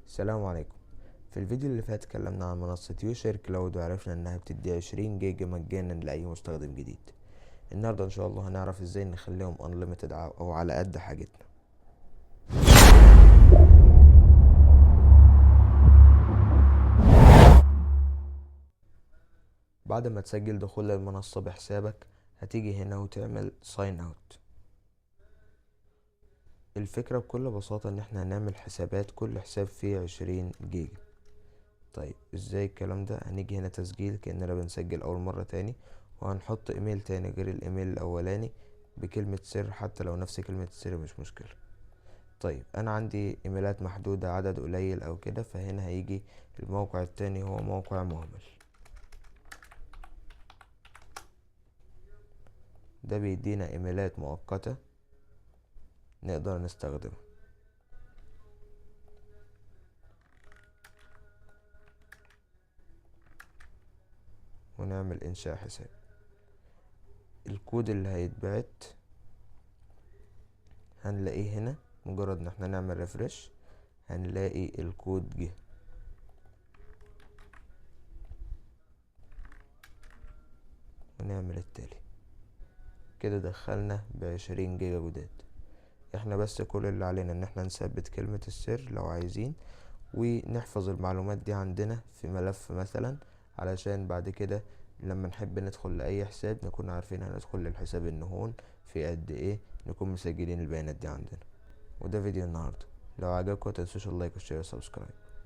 السلام عليكم. في الفيديو اللي فات اتكلمنا عن منصة يوشير كلاود وعرفنا انها بتدي 20 جيجا مجانا لأي مستخدم جديد. النهاردة ان شاء الله هنعرف ازاي نخليهم unlimited او على قد حاجتنا. بعد ما تسجل دخول المنصة بحسابك هتيجي هنا وتعمل sign out. الفكرة بكل بساطة ان احنا هنعمل حسابات، كل حساب فيه 20 جيجا. طيب ازاي الكلام ده؟ هنيجي هنا تسجيل كأننا بنسجل اول مرة تاني، وهنحط ايميل تاني غير الايميل الاولاني بكلمة سر، حتى لو نفس كلمة السر مش مشكلة. طيب انا عندي ايميلات محدودة، عدد قليل او كده، فهنا هيجي الموقع التاني هو موقع مهمل. ده بيدينا ايميلات مؤقتة نقدر نستخدمها. ونعمل انشاء حساب. الكود اللي هيتبعت هنلاقيه هنا، مجرد ان احنا نعمل ريفرش هنلاقي الكود جه. ونعمل التالي. كده دخلنا ب20 جيجا جداد. احنا بس كل اللي علينا ان احنا نثبت كلمة السر لو عايزين، ونحفظ المعلومات دي عندنا في ملف مثلا، علشان بعد كده لما نحب ندخل لأي حساب نكون عارفين هندخل للحساب النهون في قد ايه، نكون مسجلين البيانات دي عندنا. وده فيديو النهاردة، لو عجبكم متنسوش اللايك والشير والسبسكرايب.